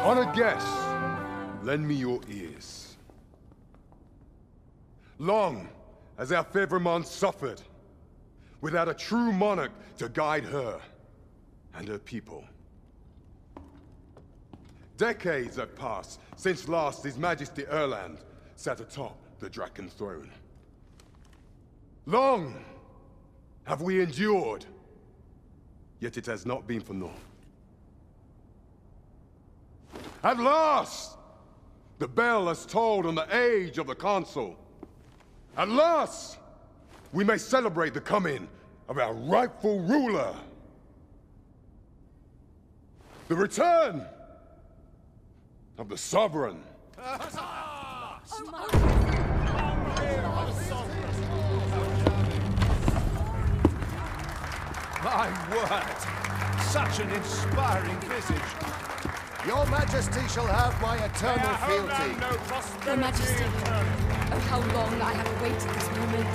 On a guess, lend me your ears. Long has our Fevrimon suffered, without a true monarch to guide her and her people. Decades have passed since last His Majesty Erland sat atop the Draken throne. Long have we endured, yet it has not been for naught. At last, the bell has tolled on the age of the Council. At last, we may celebrate the coming of our rightful ruler. The return of the Sovereign. My word! Such an inspiring visage. Your Majesty shall have my eternal fealty. Your Majesty, oh how long I have awaited this moment.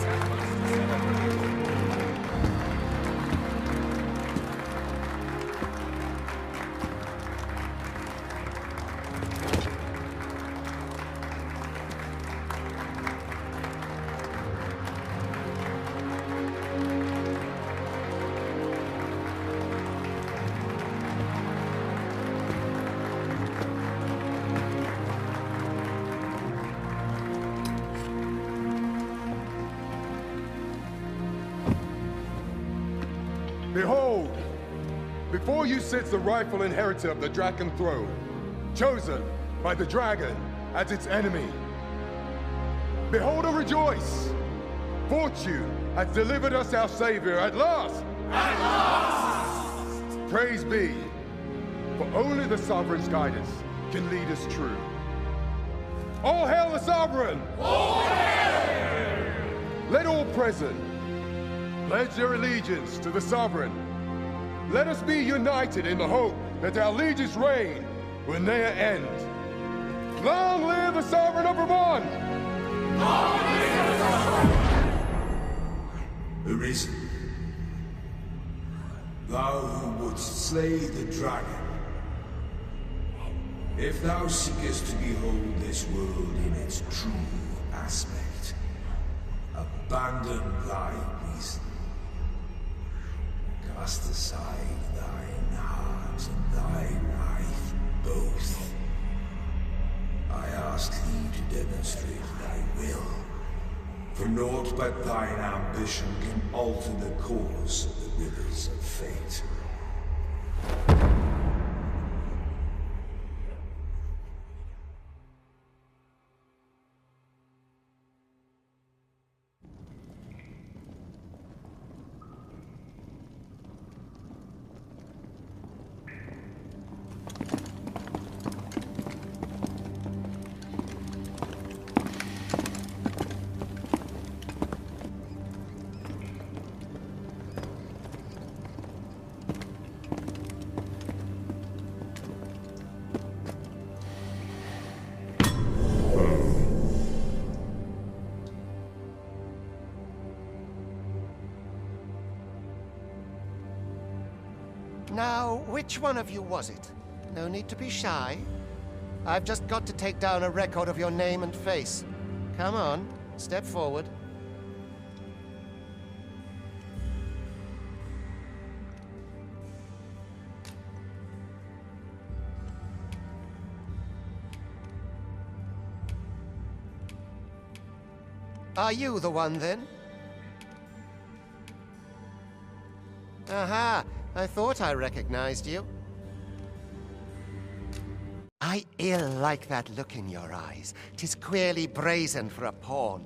Behold, before you sits the rightful inheritor of the Draken throne, chosen by the dragon as its enemy. Behold and rejoice! Fortune has delivered us our savior at last! At last! Praise be, for only the Sovereign's guidance can lead us true. All hail the Sovereign! All hail! Let all present pledge their allegiance to the Sovereign. Let us be united in the hope that our liege's reign will ne'er end. Long live the Sovereign of Vermont! Long live the Sovereign! Arisen, thou who wouldst slay the dragon, if thou seekest to behold this world in its true aspect, abandon thy reason. Cast aside thine heart and thy life both. I ask thee to demonstrate thy will, for naught but thine ambition can alter the course of the rivers of fate. Now, which one of you was it? No need to be shy. I've just got to take down a record of your name and face. Come on, step forward. Are you the one, then? Aha! I thought I recognized you. I ill like that look in your eyes. 'Tis queerly brazen for a pawn.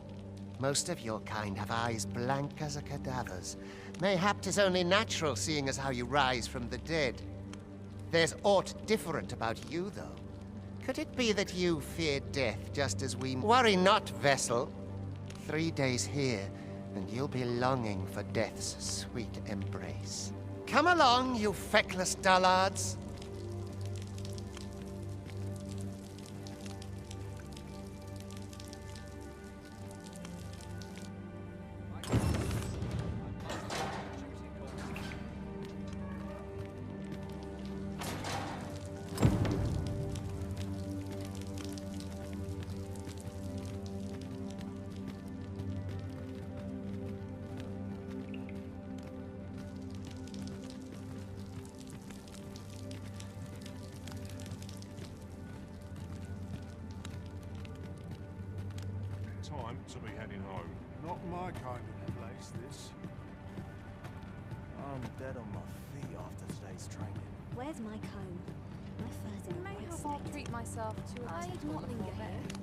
Most of your kind have eyes blank as a cadaver's. Mayhap 'tis only natural, seeing as how you rise from the dead. There's aught different about you, though. Could it be that you fear death just as we... Worry not, vessel. 3 days here, and you'll be longing for death's sweet embrace. Come along, you feckless dullards. Time to be heading home. Not my kind of place, this. I'm dead on my feet after today's training. Where's my comb? My fur's in a Maybe right I'll state. treat myself to a I'd tickle not linger before here. bed.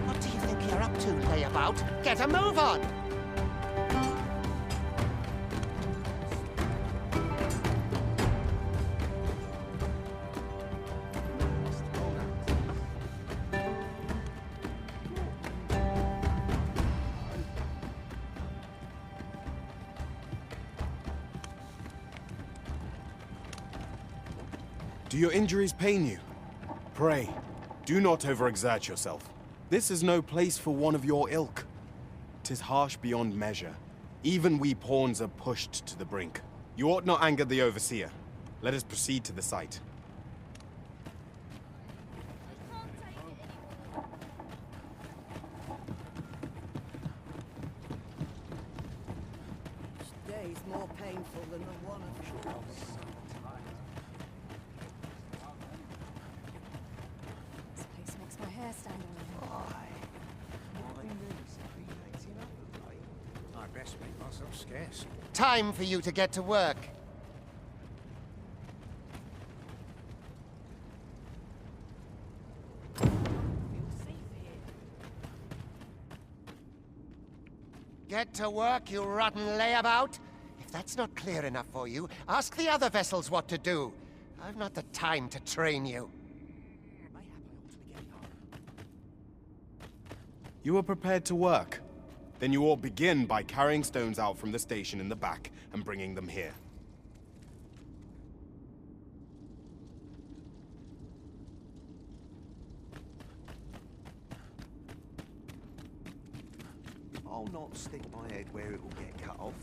What do you think you're up to, layabout? Get a move on! Do your injuries pain you? Pray, do not overexert yourself. This is no place for one of your ilk. 'Tis harsh beyond measure. Even we pawns are pushed to the brink. You ought not anger the overseer. Let us proceed to the site. Each day's more painful than the one of This place makes my hair stand on end. I best make myself scarce. Time for you to get to work. Get to work, you rotten layabout. If that's not clear enough for you, ask the other vessels what to do. I've not the time to train you. You are prepared to work? Then you ought begin by carrying stones out from the station in the back and bringing them here. I'll not stick my head where it will get cut off.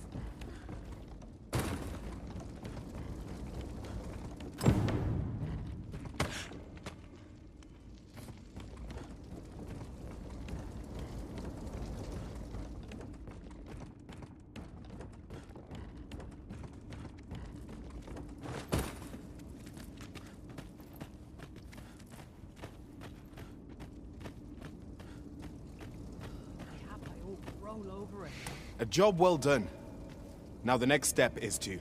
A job well done. Now the next step is to...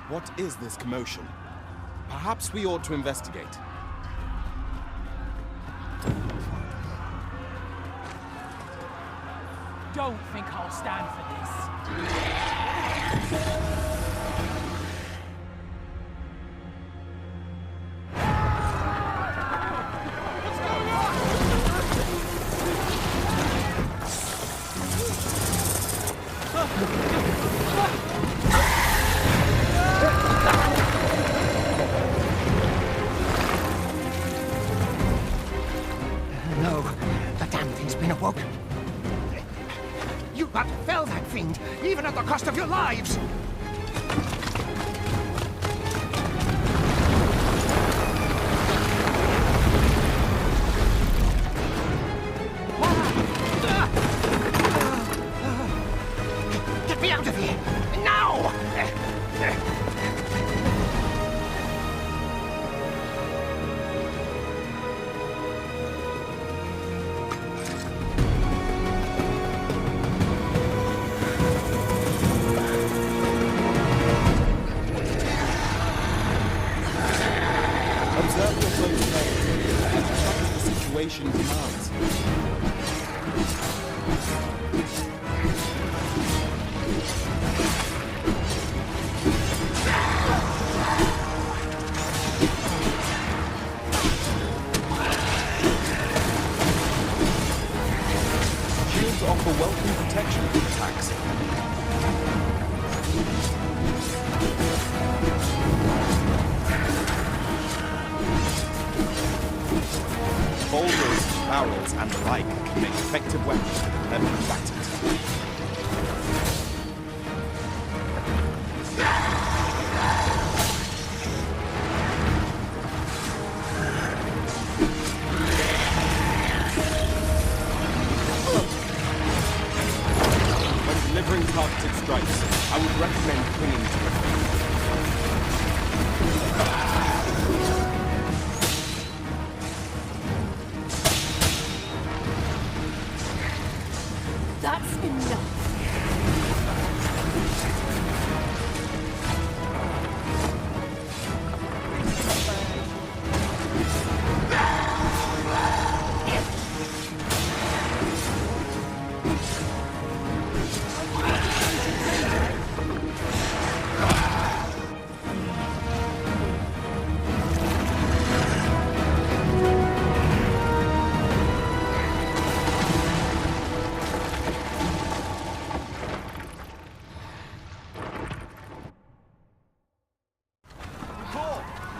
What is this commotion? Perhaps we ought to investigate. Don't think I'll stand for this. No, the damn thing's been awoken. You but fell that fiend, even at the cost of your lives! Get me out of here! Now! Shields offer welcome protection from attacks. Boulders, barrels, and the like can make effective weapons whenever combatant. When delivering targeted strikes, I would recommend clinging to it. That's enough.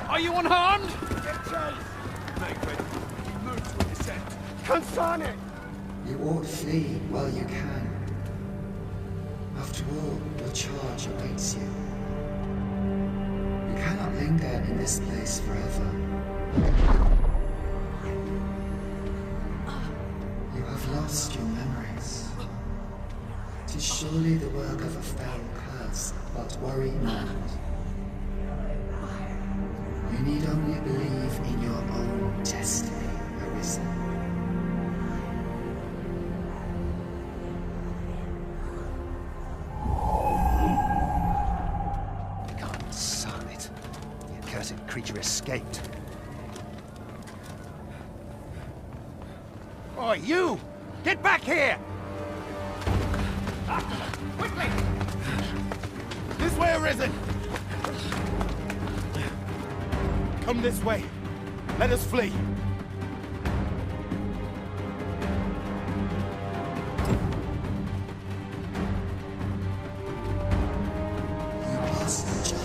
Are you unharmed? You ought flee while you can. After all, your charge awaits you. You cannot linger in this place forever. You have lost your memories. 'Tis surely the work of a fell curse, but worry not. You need only believe in your own destiny, Arisen. Son it. The accursed creature escaped. Oi, you! Get back here! Quickly! This way, Arisen! Come this way. Let us flee. You must jump.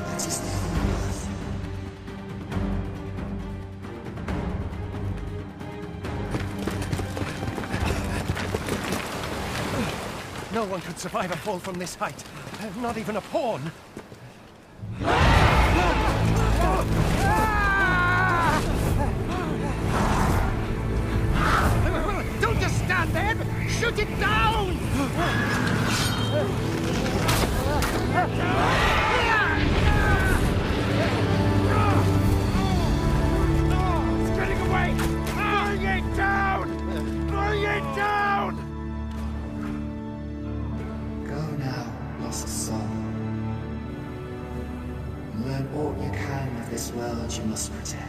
That is the only path. No one could survive a fall from this height. Not even a pawn. Don't just stand there! Shoot it down! It's getting away! Bring it down! Bring it down! Go now, lost soul. Learn all you can of this world you must protect.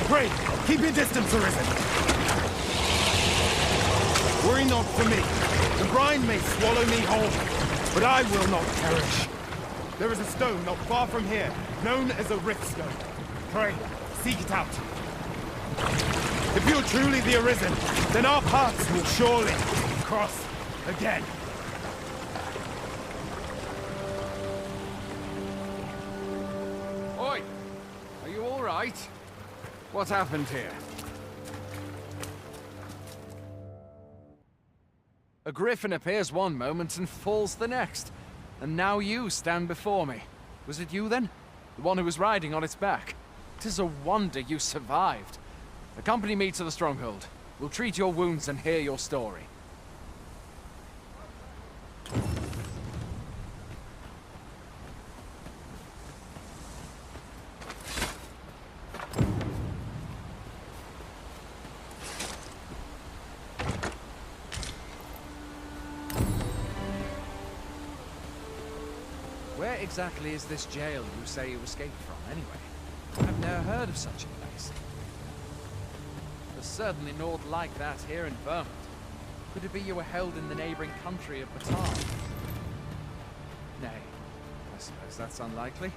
Pray, keep your distance, Arisen. Worry not for me. The brine may swallow me whole, but I will not perish. There is a stone not far from here, known as a rift stone. Pray, seek it out. If you're truly the Arisen, then our paths will surely cross again. Oi! Are you all right? What happened here? A griffin appears one moment and falls the next. And now you stand before me. Was it you then? The one who was riding on its back? 'Tis a wonder you survived. Accompany me to the stronghold. We'll treat your wounds and hear your story. Where exactly is this jail you say you escaped from, anyway? I've never heard of such a place. There's certainly naught like that here in Vermont. Could it be you were held in the neighboring country of Batal? Nay, I suppose that's unlikely.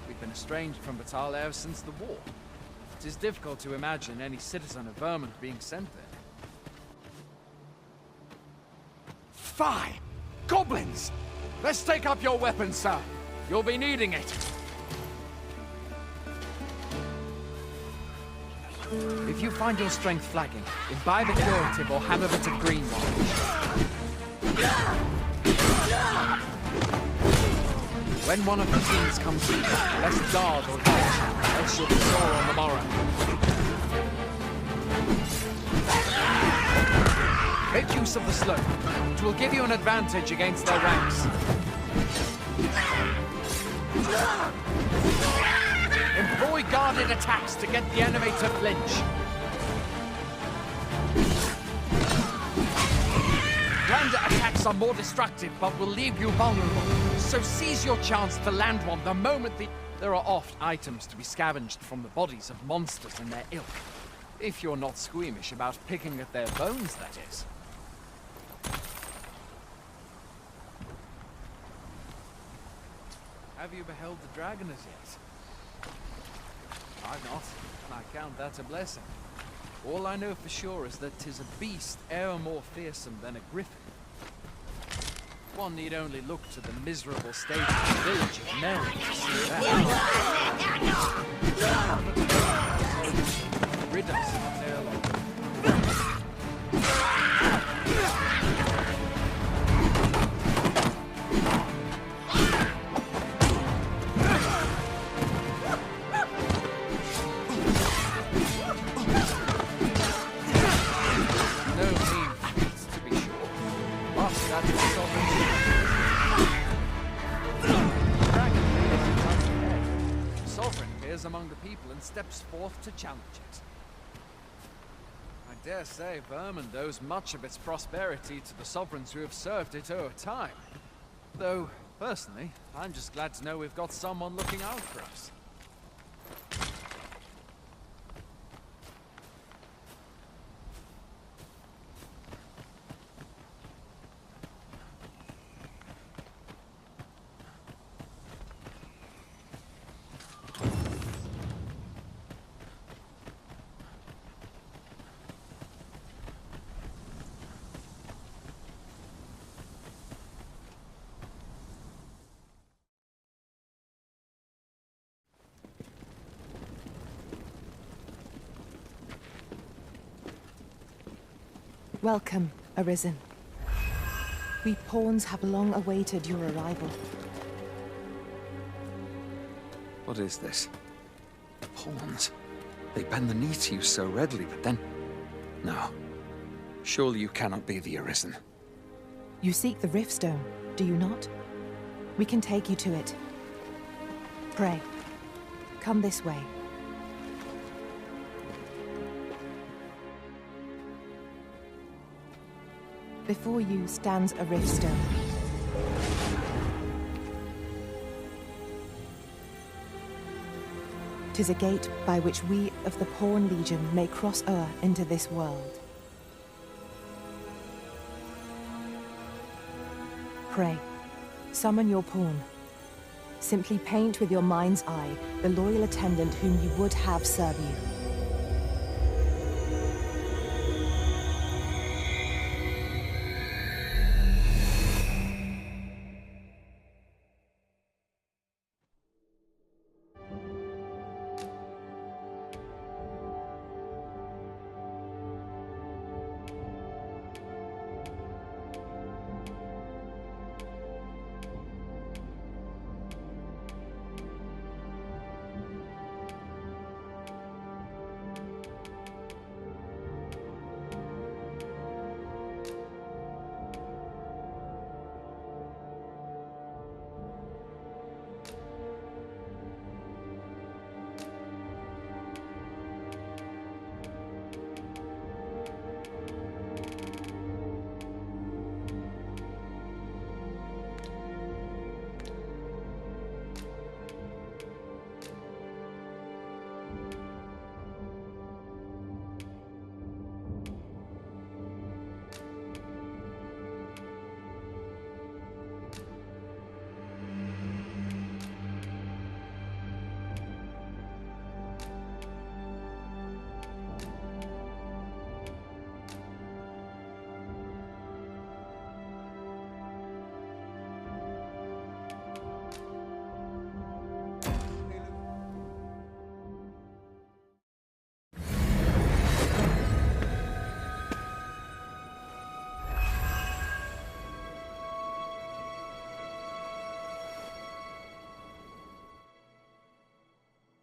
We've been estranged from Batal ever since the war. It is difficult to imagine any citizen of Vermont being sent there. Fie! Goblins! Let's take up your weapons, sir. You'll be needing it. If you find your strength flagging, imbibe a curative or have a bit of green wine. When one of the teams comes in, let's guard or dodge, else you'll be sore on the morrow. Make use of the slope. It will give you an advantage against their ranks. Employ guarded attacks to get the enemy to flinch. Lander attacks are more destructive, but will leave you vulnerable. So seize your chance to land one the moment There are oft items to be scavenged from the bodies of monsters and their ilk. If you're not squeamish about picking at their bones, that is. Have you beheld the dragon as yet? I've not, and I count that a blessing. All I know for sure is that 'tis a beast e'er more fearsome than a griffin. One need only look to the miserable state of the village of Merry to see that. Rid us of their long. Among the people and steps forth to challenge it. I dare say Vermont owes much of its prosperity to the sovereigns who have served it over time. Though, personally, I'm just glad to know we've got someone looking out for us. Welcome, Arisen. We pawns have long awaited your arrival. What is this? Pawns? They bend the knee to you so readily, but then... No. Surely you cannot be the Arisen. You seek the Riftstone, do you not? We can take you to it. Pray, come this way. Before you stands a riftstone. 'Tis a gate by which we of the Pawn Legion may cross o'er into this world. Pray, summon your pawn. Simply paint with your mind's eye the loyal attendant whom you would have serve you.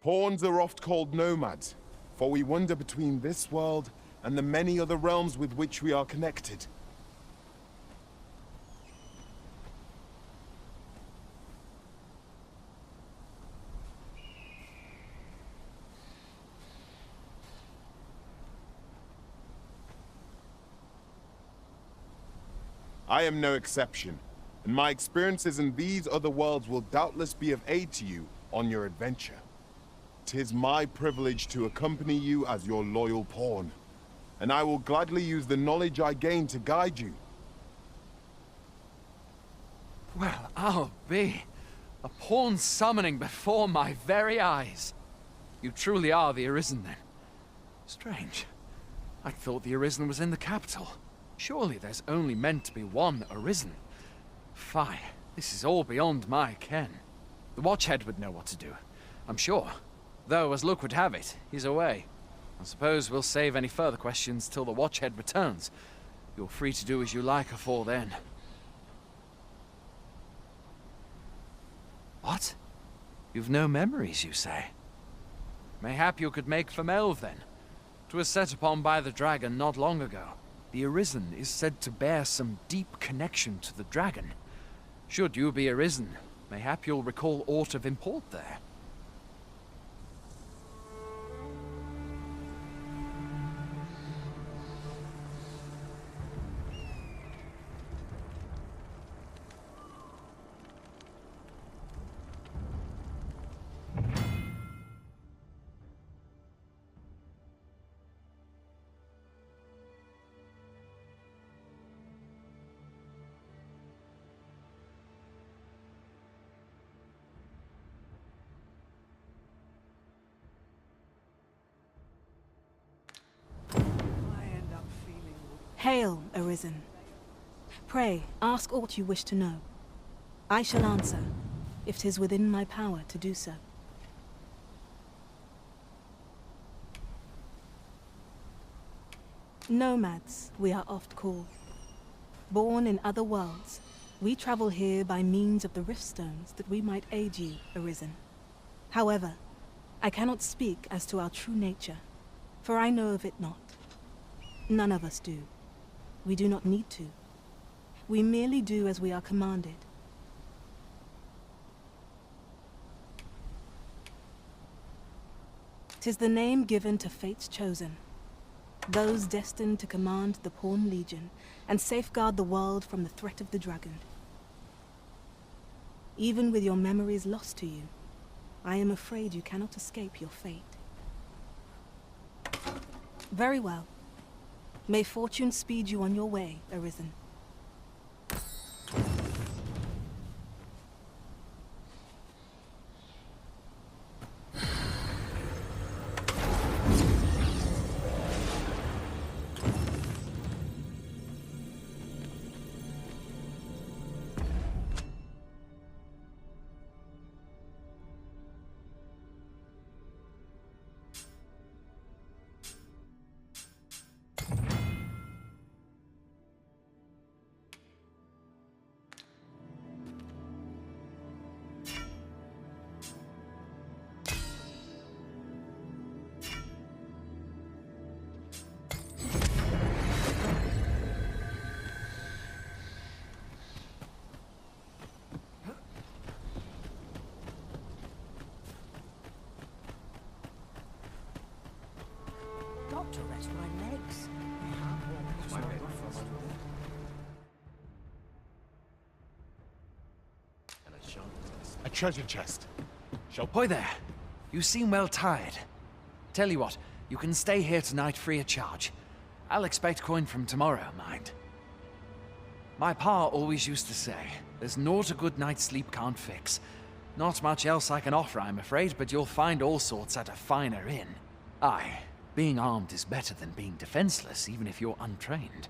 Pawns are oft called nomads, for we wander between this world and the many other realms with which we are connected. I am no exception, and my experiences in these other worlds will doubtless be of aid to you on your adventure. 'Tis my privilege to accompany you as your loyal pawn, and I will gladly use the knowledge I gain to guide you. Well, I'll be. A pawn summoning before my very eyes. You truly are the Arisen, then. Strange. I thought the Arisen was in the capital. Surely there's only meant to be one Arisen. Fie, this is all beyond my ken. The Watchhead would know what to do, I'm sure. Though, as luck would have it, he's away. I suppose we'll save any further questions till the Watchhead returns. You're free to do as you like afore then. What? You've no memories, you say? Mayhap you could make for Melve, then. 'Twas set upon by the dragon not long ago. The Arisen is said to bear some deep connection to the dragon. Should you be Arisen, mayhap you'll recall aught of import there. Hail, Arisen. Pray, ask aught you wish to know. I shall answer, if 'tis within my power to do so. Nomads, we are oft called. Born in other worlds, we travel here by means of the riftstones that we might aid you, Arisen. However, I cannot speak as to our true nature, for I know of it not. None of us do. We do not need to. We merely do as we are commanded. 'Tis the name given to fate's chosen, those destined to command the Pawn Legion and safeguard the world from the threat of the dragon. Even with your memories lost to you, I am afraid you cannot escape your fate. Very well. May fortune speed you on your way, Arisen. Got to rest my legs. A treasure chest. Boy there, you seem well tired. Tell you what, you can stay here tonight free of charge. I'll expect coin from tomorrow, mind. My pa always used to say, there's naught a good night's sleep can't fix. Not much else I can offer, I'm afraid, but you'll find all sorts at a finer inn. Aye, being armed is better than being defenseless, even if you're untrained.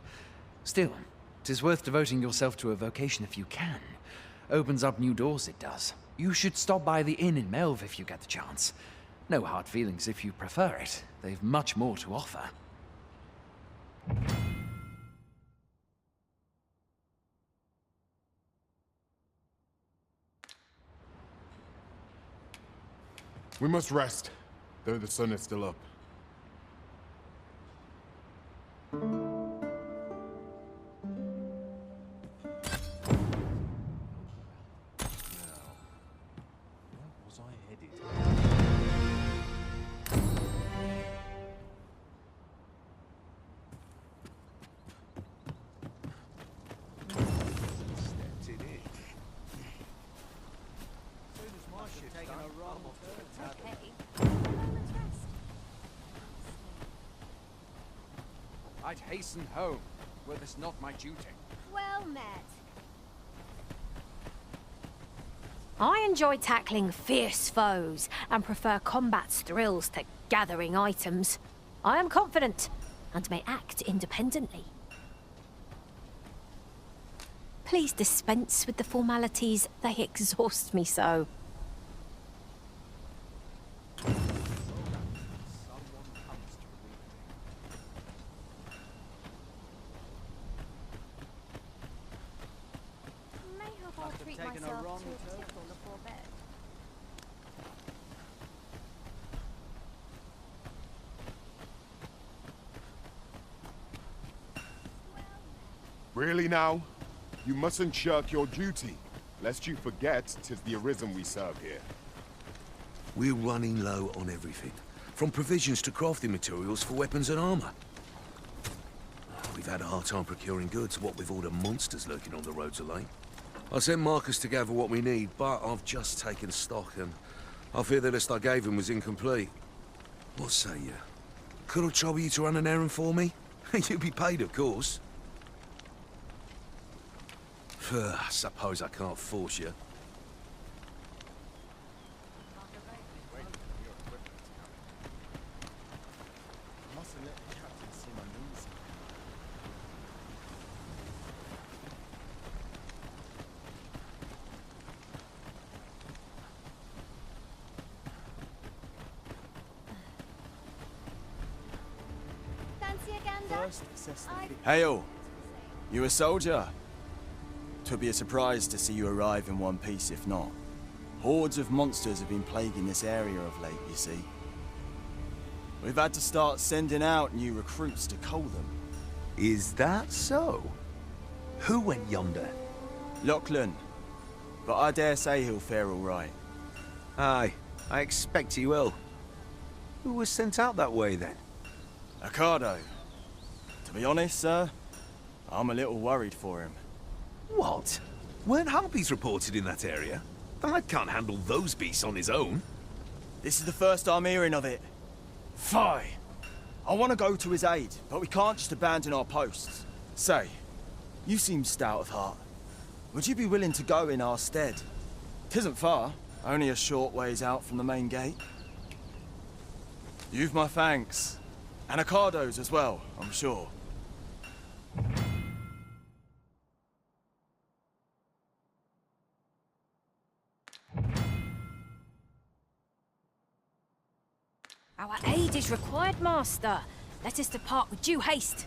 Still, 'tis worth devoting yourself to a vocation if you can. Opens up new doors, it does. You should stop by the inn in Melve if you get the chance. No hard feelings if you prefer it. They've much more to offer. We must rest, though the sun is still up. I'd hasten home, were this not my duty. Well met. I enjoy tackling fierce foes and prefer combat's thrills to gathering items. I am confident and may act independently. Please dispense with the formalities, they exhaust me so. Really now? You mustn't shirk your duty, lest you forget 'tis the Arisen we serve here. We're running low on everything, from provisions to crafting materials for weapons and armor. We've had a hard time procuring goods, what with all the monsters lurking on the roads of late. I sent Marcus to gather what we need, but I've just taken stock and I fear the list I gave him was incomplete. What say you? Could I trouble you to run an errand for me? You'd be paid, of course. I suppose I can't force you. Fancy a gander? Hey all, you a soldier? 'Twould be a surprise to see you arrive in one piece if not. Hordes of monsters have been plaguing this area of late, you see. We've had to start sending out new recruits to cull them. Is that so? Who went yonder? Lachlan. But I dare say he'll fare all right. Aye, I expect he will. Who was sent out that way then? Ocado. To be honest, sir, I'm a little worried for him. What? Weren't harpies reported in that area? The lad can't handle those beasts on his own. This is the first I'm hearing of it. Fie! I want to go to his aid, but we can't just abandon our posts. Say, you seem stout of heart. Would you be willing to go in our stead? 'Tisn't far, only a short ways out from the main gate. You've my thanks. And Ricardo's as well, I'm sure. Our aid is required, Master. Let us depart with due haste.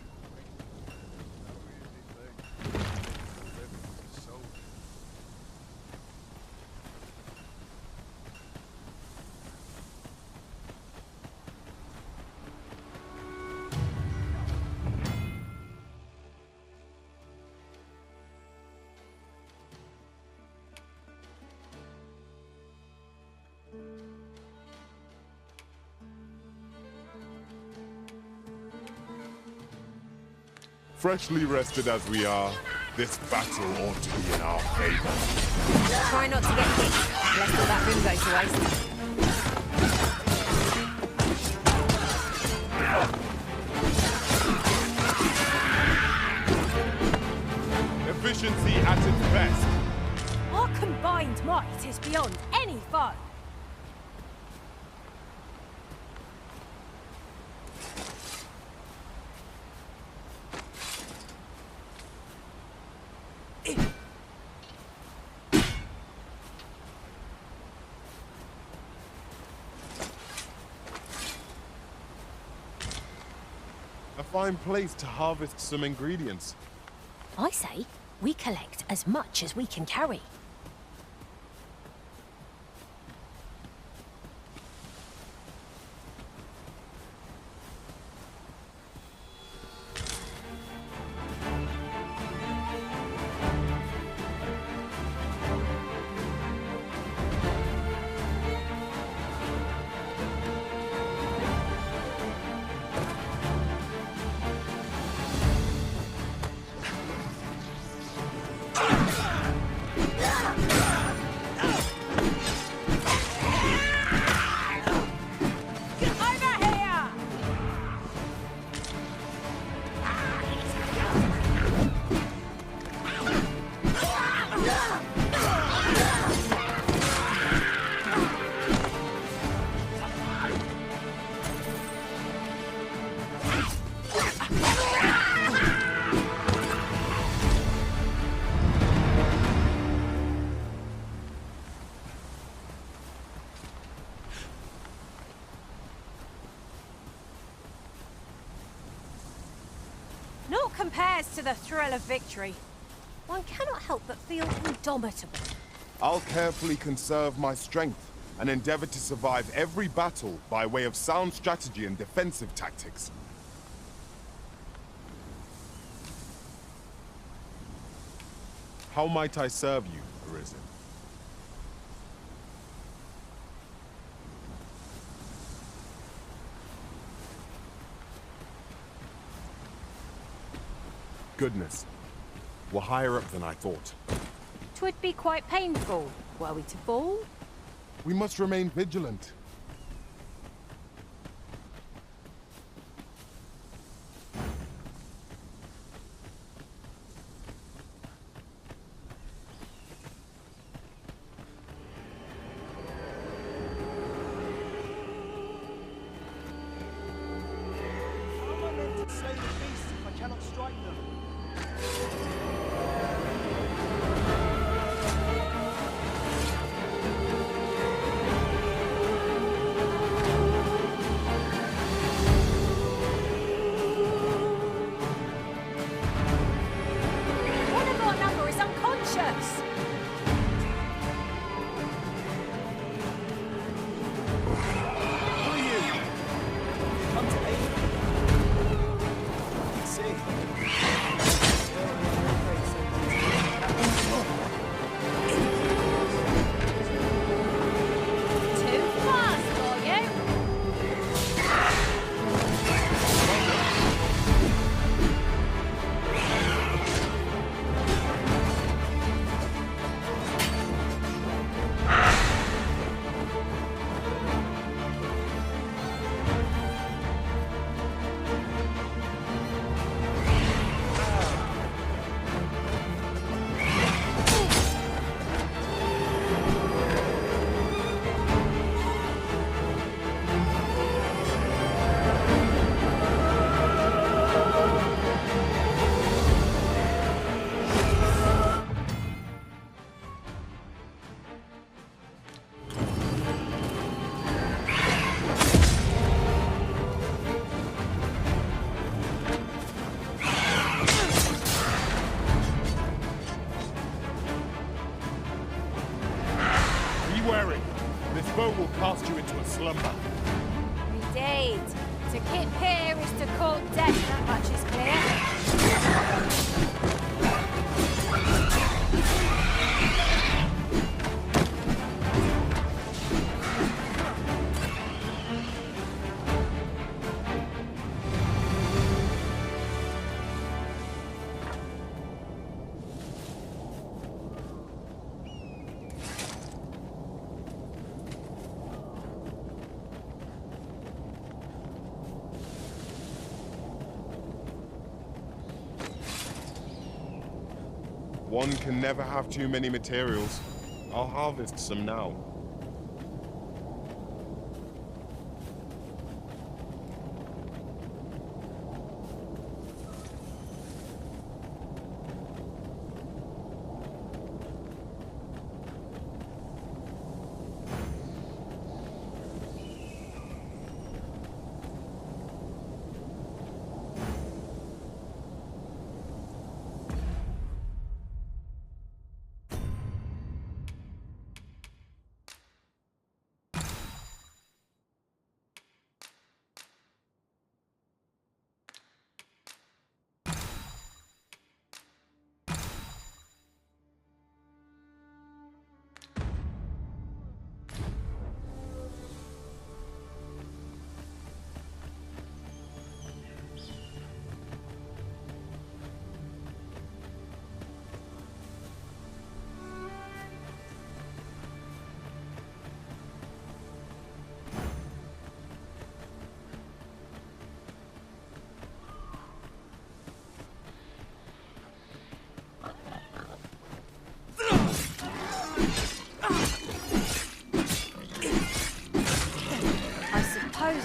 Freshly rested as we are, this battle ought to be in our favor. Try not to get hit, lest all that room go to waste. Efficiency at its best. Our combined might is beyond any foe. A fine place to harvest some ingredients. I say, we collect as much as we can carry. Naught compares to the thrill of victory. One cannot help but feel indomitable. I'll carefully conserve my strength and endeavor to survive every battle by way of sound strategy and defensive tactics. How might I serve you, Arisen? Goodness. We're higher up than I thought. 'Twould be quite painful, were we to fall. We must remain vigilant. How am I meant to slay the beasts if I cannot strike them? One of our number is unconscious. Who are you? Come to aid me. See. To kip here is to court death, that much is clear. One can never have too many materials. I'll harvest some now.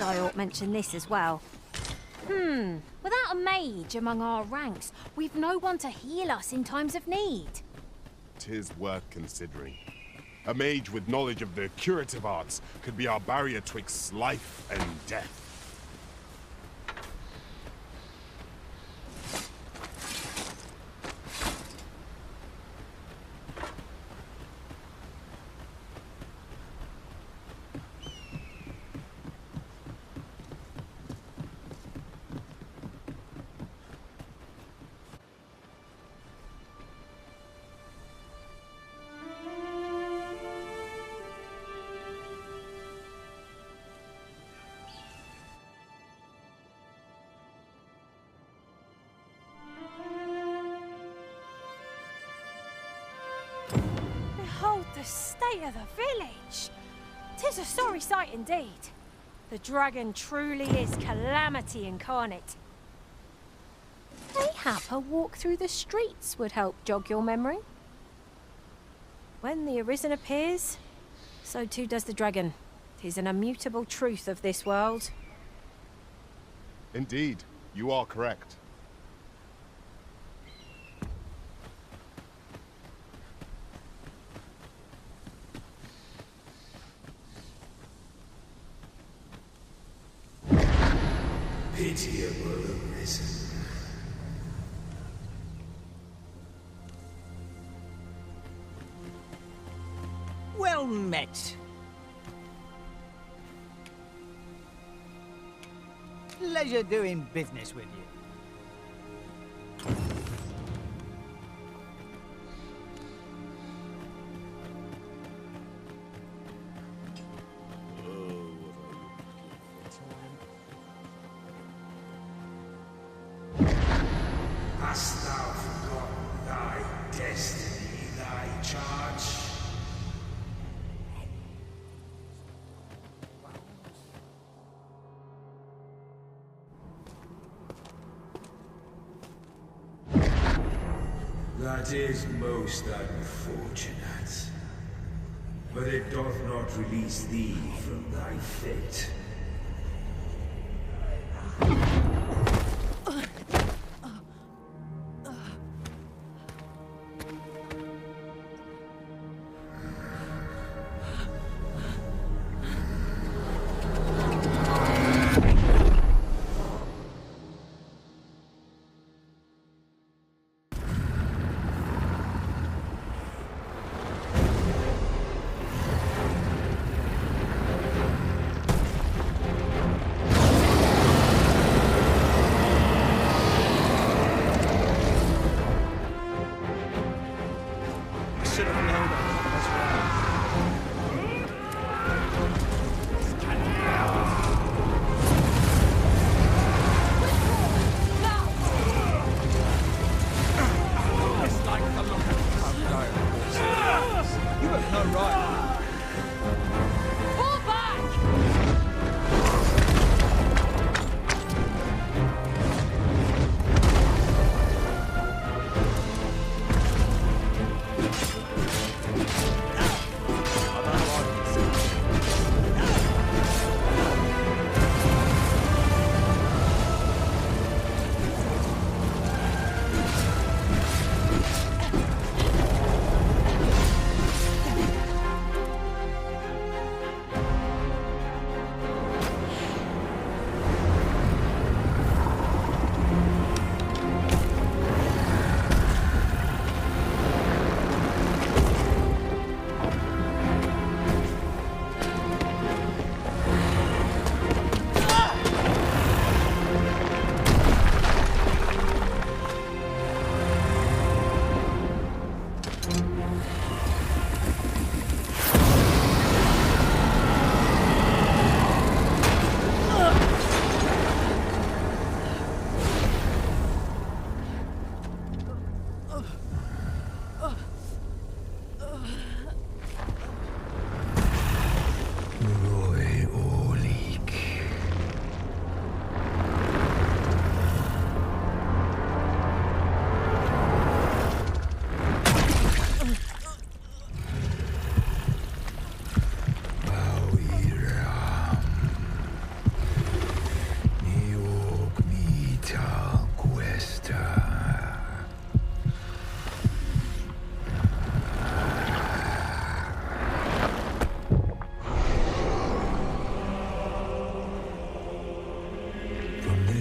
I ought mention this as well. Without a mage among our ranks, we've no one to heal us in times of need. 'Tis worth considering. A mage with knowledge of the curative arts could be our barrier twixt life and death. Behold the state of the village! 'Tis a sorry sight indeed. The dragon truly is calamity incarnate. Mayhap a walk through the streets would help jog your memory. When the Arisen appears, so too does the dragon. 'Tis an immutable truth of this world. Indeed, you are correct. Pitiable Arisen. Well met. Pleasure doing business with you. Hast thou forgotten thy destiny, thy charge? That is most unfortunate. But it doth not release thee from thy fate.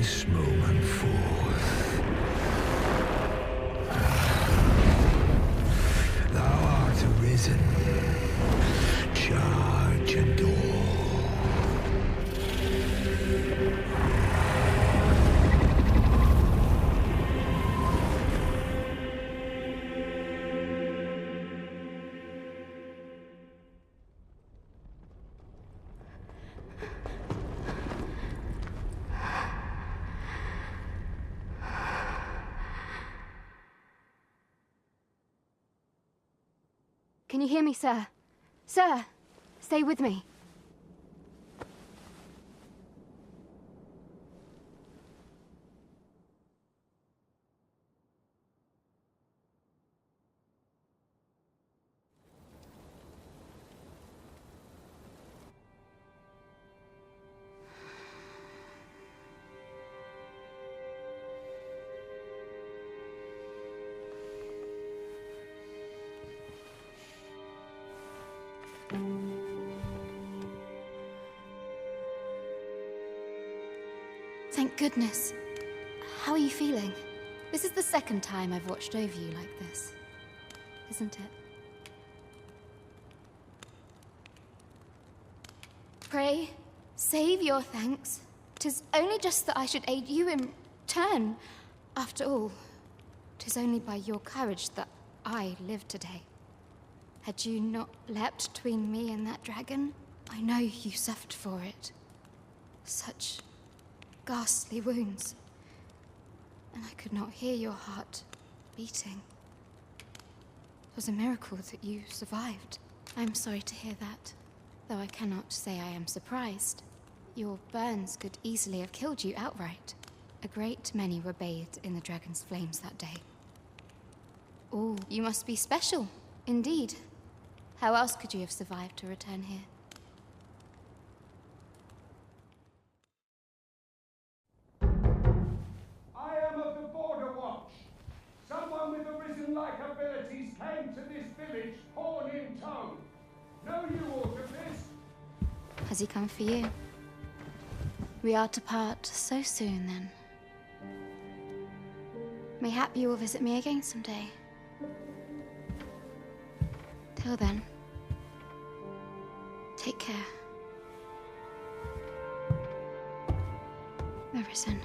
this moment forth. Thou art arisen. Charge and all. Can you hear me, sir? Sir, stay with me. Thank goodness. How are you feeling? This is the second time I've watched over you like this, isn't it? Pray, save your thanks. 'Tis only just that I should aid you in turn. After all, 'tis only by your courage that I live today. Had you not leapt between me and that dragon, I know you suffered for it. Such ghastly wounds, and I could not hear your heart beating. It was a miracle that you survived. I'm sorry to hear that, though I cannot say I am surprised. Your burns could easily have killed you outright. A great many were bathed in the dragon's flames that day. Oh, you must be special, indeed. How else could you have survived to return here? I am of the Border Watch. Someone with arisen-like abilities came to this village, horn in tow. Know you aught of this? Has he come for you? We are to part so soon, then. Mayhap you will visit me again someday. Till then, take care. Arisen.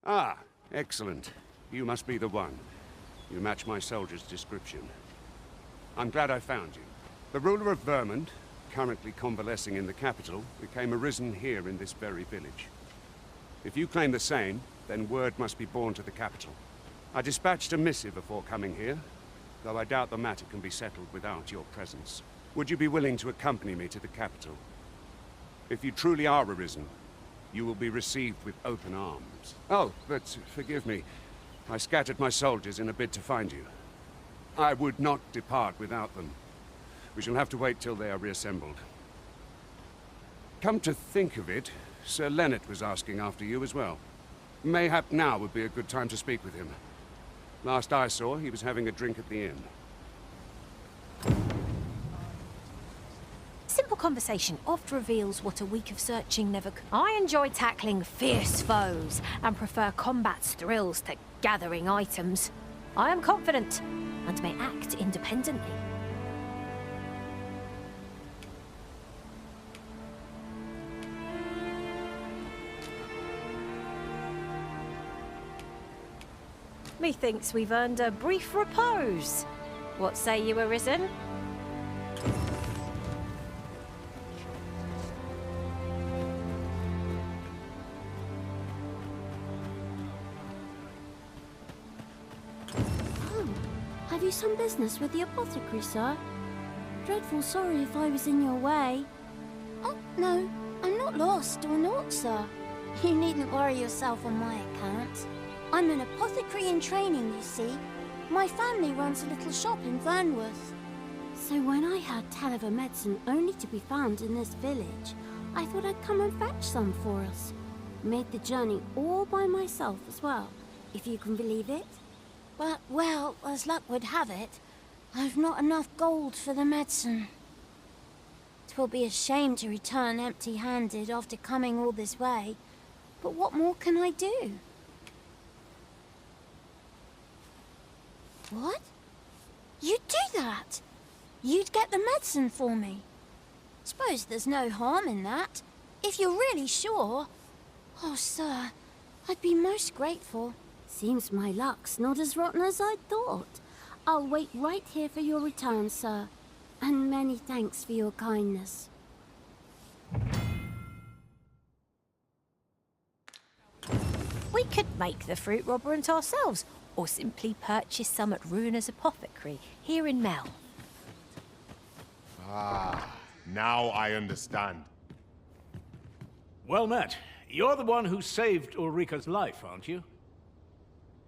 Ah, excellent. You must be the one. You match my soldier's description. I'm glad I found you. The ruler of Vermund, currently convalescing in the capital, became arisen here in this very village. If you claim the same, then word must be borne to the capital. I dispatched a missive before coming here, though I doubt the matter can be settled without your presence. Would you be willing to accompany me to the capital? If you truly are arisen, you will be received with open arms. Oh, but forgive me. I scattered my soldiers in a bid to find you. I would not depart without them. We shall have to wait till they are reassembled. Come to think of it, Sir Leonard was asking after you as well. Mayhap now would be a good time to speak with him. Last I saw, he was having a drink at the inn. Simple conversation oft reveals what a week of searching never could. I enjoy tackling fierce foes and prefer combat's thrills to gathering items. I am confident and may act independently. Methinks we've earned a brief repose. What say you, Arisen? Have you some business with the apothecary, sir? Dreadful sorry if I was in your way. Oh, no, I'm not lost or naught, sir. You needn't worry yourself on my account. I'm an apothecary in training, you see. My family runs a little shop in Vernworth. So when I heard tell of a medicine only to be found in this village, I thought I'd come and fetch some for us. Made the journey all by myself as well, if you can believe it. But, well, as luck would have it, I've not enough gold for the medicine. 'Twill be a shame to return empty-handed after coming all this way. But what more can I do? What? You'd do that? You'd get the medicine for me? Suppose there's no harm in that. If you're really sure. Oh, sir, I'd be most grateful. Seems my luck's not as rotten as I'd thought. I'll wait right here for your return, sir. And many thanks for your kindness. We could make the fruit robberant ourselves, or simply purchase some at Ruiner's Apothecary here in Mel. Ah, now I understand. Well met. You're the one who saved Ulrika's life, aren't you?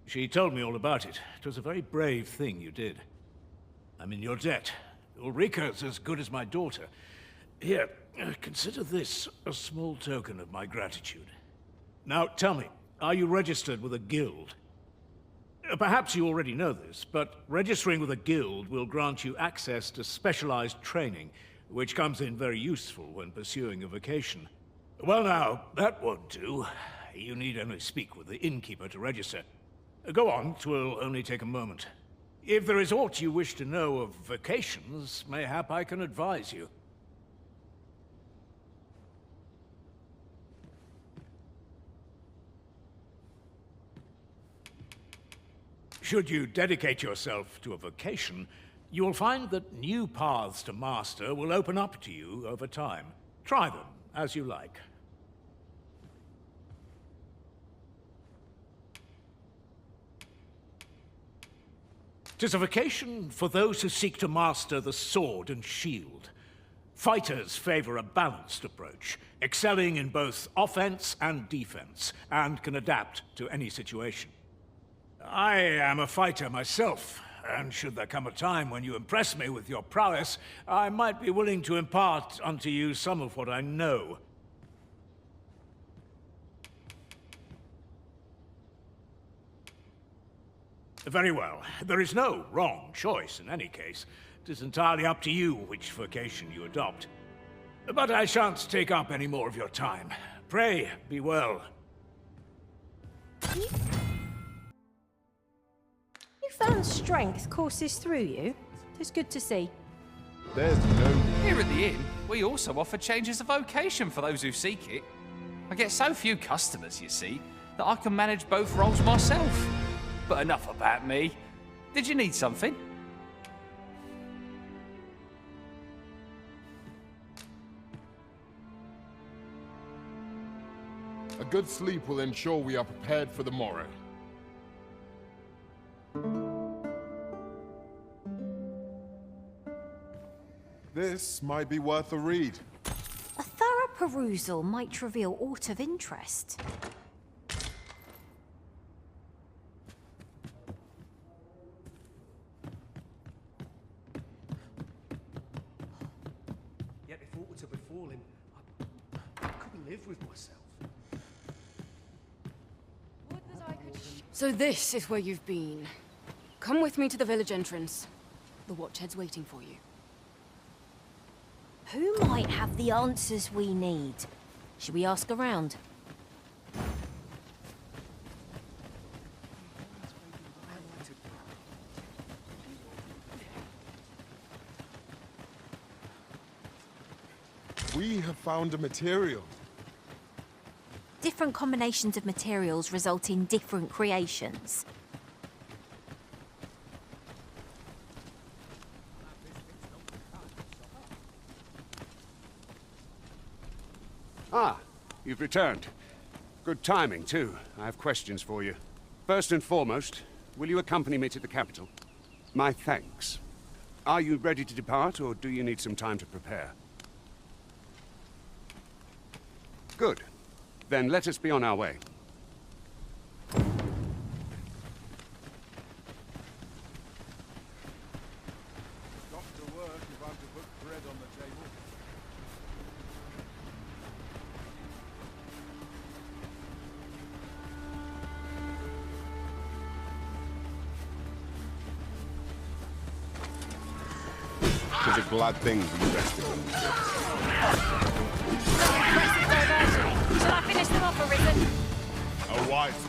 She told me all about it. It was a very brave thing you did. I'm in your debt. Ulrika's as good as my daughter. Here, consider this a small token of my gratitude. Now, tell me, are you registered with a guild? Perhaps you already know this, but registering with a guild will grant you access to specialized training, which comes in very useful when pursuing a vocation. Well now, that won't do. You need only speak with the innkeeper to register. Go on, 'twill only take a moment. If there is aught you wish to know of vocations, mayhap I can advise you. Should you dedicate yourself to a vocation, you will find that new paths to master will open up to you over time. Try them as you like. Tis a vocation for those who seek to master the sword and shield. Fighters favor a balanced approach, excelling in both offense and defense, and can adapt to any situation. I am a fighter myself, and should there come a time when you impress me with your prowess, I might be willing to impart unto you some of what I know. Very well. There is no wrong choice in any case. It is entirely up to you which vocation you adopt. But I shan't take up any more of your time. Pray, be well. You found strength courses through you? It's good to see. There's no... Here at the inn, we also offer changes of vocation for those who seek it. I get so few customers, you see, that I can manage both roles myself. But enough about me. Did you need something? A good sleep will ensure we are prepared for the morrow. This might be worth a read. A thorough perusal might reveal aught of interest. Yet if aught were to befall him, I couldn't live with myself. So this is where you've been. Come with me to the village entrance. The watchhead's waiting for you. Who might have the answers we need? Should we ask around? We have found a material. Different combinations of materials result in different creations. Ah, you've returned. Good timing, too. I have questions for you. First and foremost, will you accompany me to the capital? My thanks. Are you ready to depart, or do you need some time to prepare? Good. Then let us be on our way. 'Tis a glad thing we rested when we did. Impressive diversion. Shall I finish them off, Arisen? A wise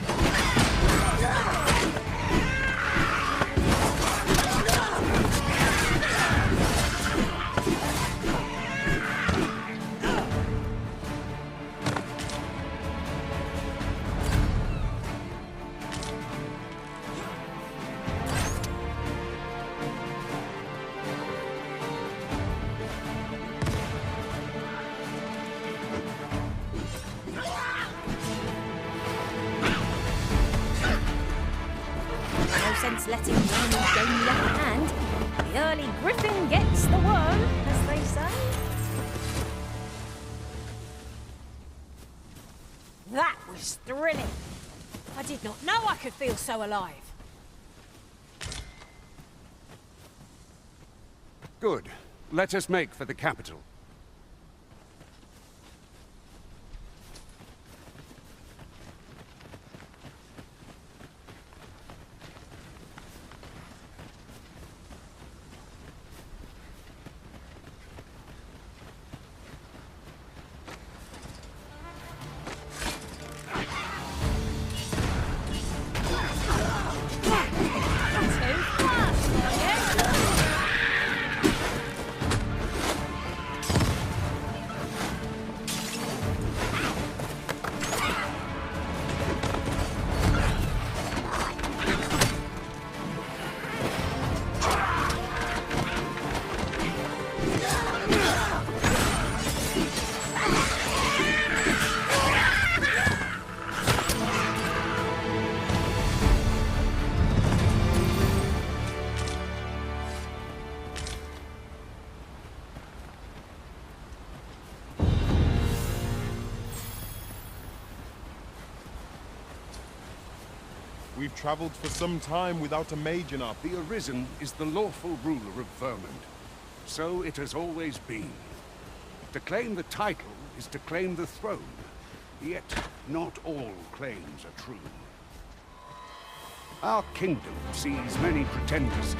Sense letting worms gain the upper hand. The early griffin gets the worm, as they say. That was thrilling. I did not know I could feel so alive. Good. Let us make for the capital. We've traveled for some time without a mage in our... The Arisen is the lawful ruler of Vermund. So it has always been. To claim the title is to claim the throne. Yet, not all claims are true. Our kingdom sees many pretenders,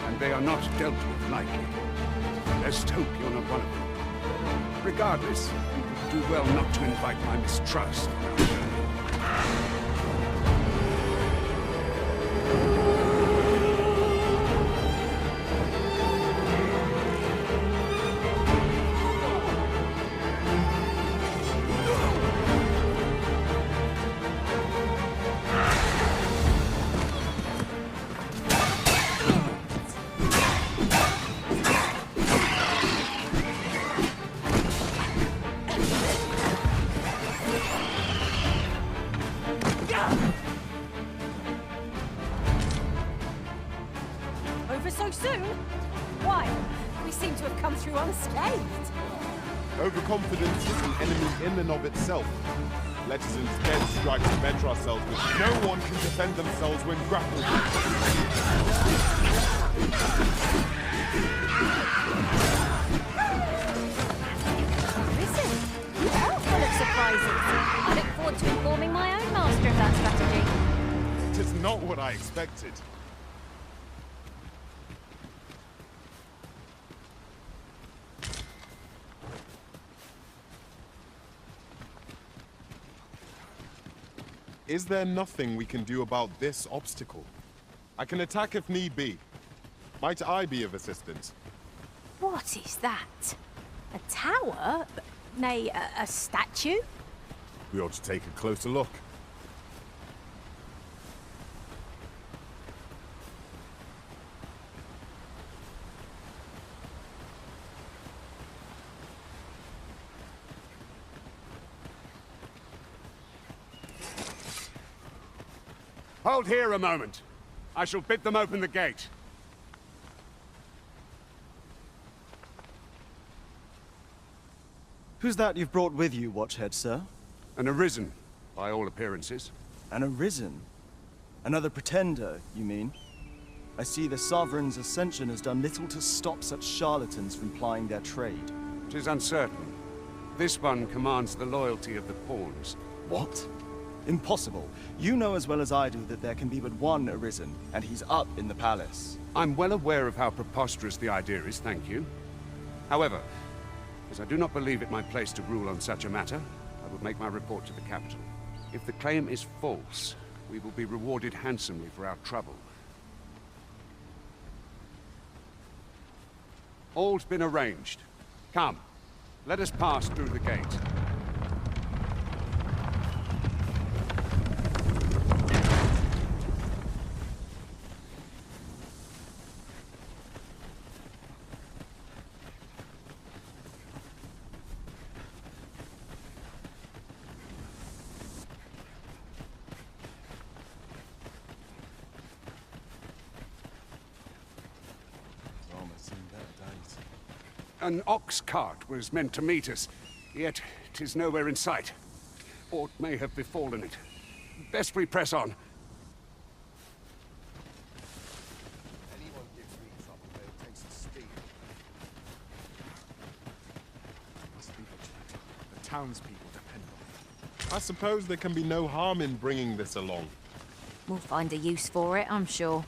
and they are not dealt with lightly. Let's hope you're not one of them. Regardless, you would do well not to invite my mistrust on our journey. Over so soon? Why? We seem to have come through unscathed. Overconfidence is an enemy in and of itself. Let us instead strive to better ourselves, which no one can defend themselves when grappled Listen, you are full of surprises. I look forward to informing my own master of that strategy. It is not what I expected. Is there nothing we can do about this obstacle? I can attack if need be. Might I be of assistance? What is that? A tower? Nay, a statue? We ought to take a closer look. Hold here a moment. I shall bid them open the gate. Who's that you've brought with you, Watchhead, sir? An Arisen, by all appearances. An Arisen? Another pretender, you mean? I see the Sovereign's ascension has done little to stop such charlatans from plying their trade. 'Tis uncertain. This one commands the loyalty of the pawns. What? Impossible. You know as well as I do that there can be but one Arisen, and he's up in the palace. I'm well aware of how preposterous the idea is, thank you. However, as I do not believe it my place to rule on such a matter, I will make my report to the capital. If the claim is false, we will be rewarded handsomely for our trouble. All's been arranged. Come, let us pass through the gate. An ox cart was meant to meet us, yet 'tis nowhere in sight. Aught may have befallen it. Best we press on. Anyone gives me trouble, they'll taste the steam. Must be the townspeople depend on it. I suppose there can be no harm in bringing this along. We'll find a use for it, I'm sure.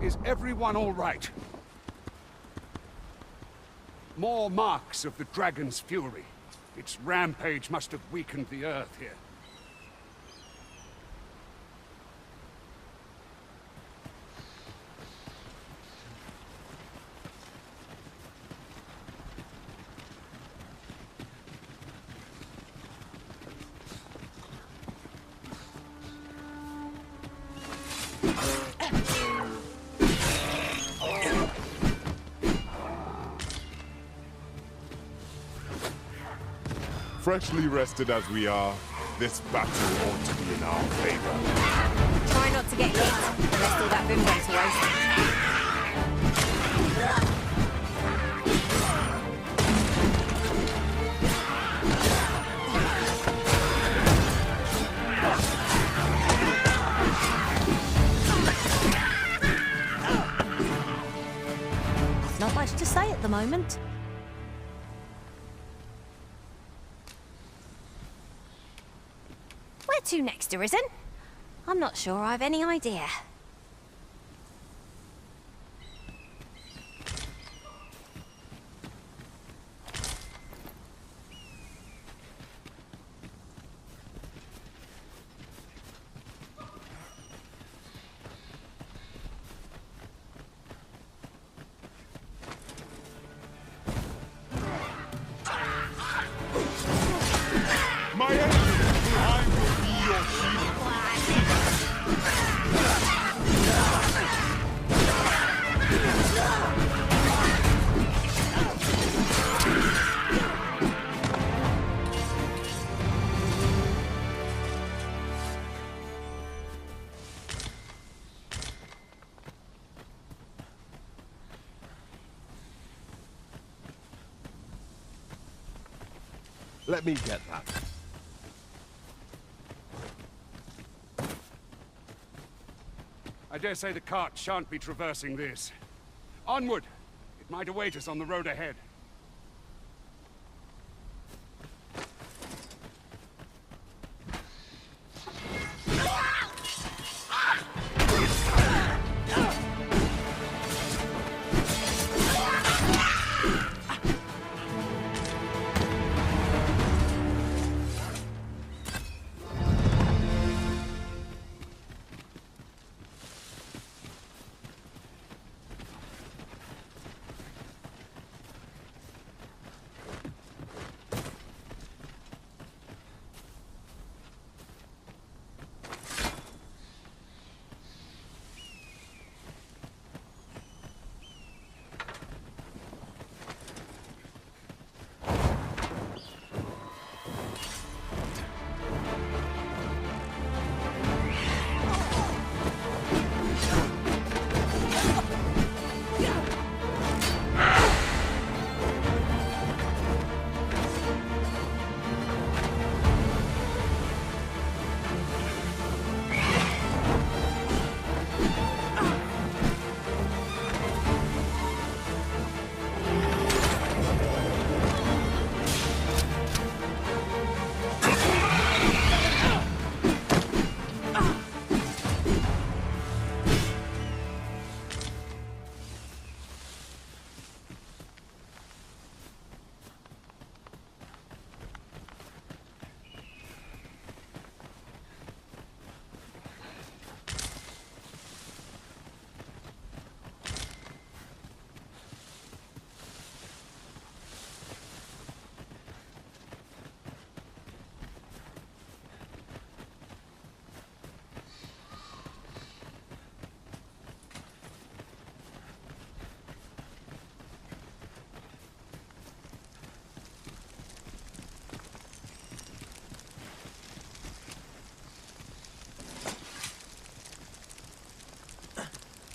Is everyone all right? More marks of the dragon's fury. Its rampage must have weakened the earth here. Freshly rested as we are, this battle ought to be in our favor. Try not to get hit. There's still that bimbo to waste. Not much to say at the moment. Where to next, Arisen? I'm not sure I've any idea. My enemy, I will be your shield. Let me get that. I dare say the cart shan't be traversing this. Onward! It might await us on the road ahead.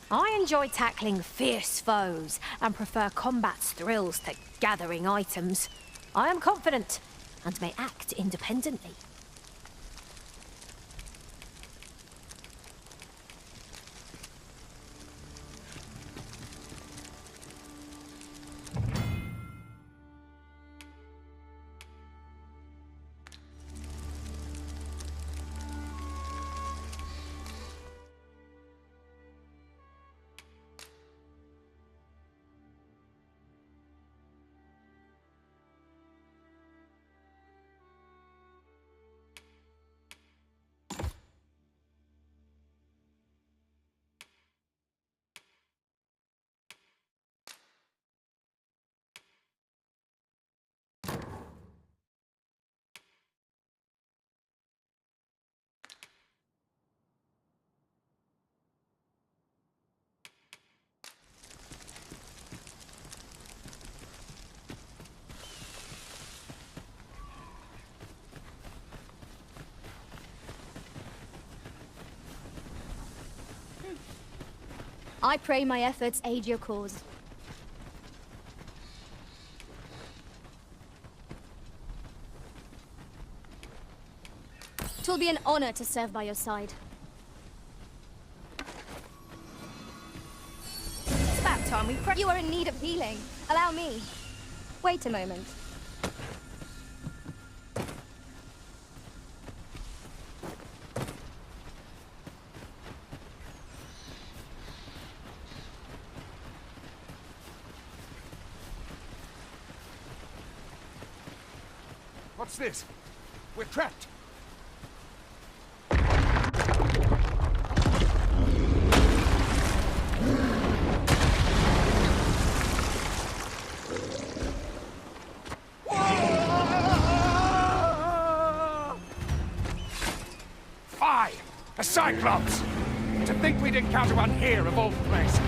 I enjoy tackling fierce foes and prefer combat's thrills to gathering items. I am confident and may act independently. I pray my efforts aid your cause. 'Twill be an honor to serve by your side. It's about time we You are in need of healing. Allow me. Wait a moment. What's this? We're trapped. Fie! A Cyclops! To think we'd encounter one here of all places.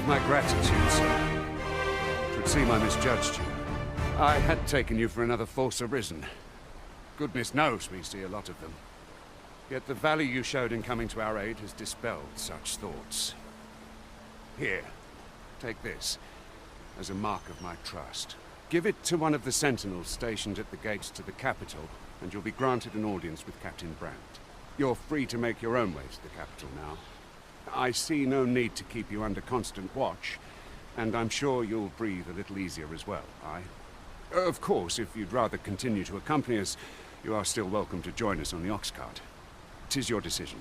My gratitude, sir. Should seem I misjudged you. I had taken you for another Force Arisen. Goodness knows we see a lot of them. Yet the value you showed in coming to our aid has dispelled such thoughts. Here, take this, as a mark of my trust. Give it to one of the sentinels stationed at the gates to the capital, and you'll be granted an audience with Captain Brandt. You're free to make your own way to the capital now. I see no need to keep you under constant watch, And I'm sure you'll breathe a little easier as well, aye? Of course, if you'd rather continue to accompany us, you are still welcome to join us on the ox cart. 'Tis your decision.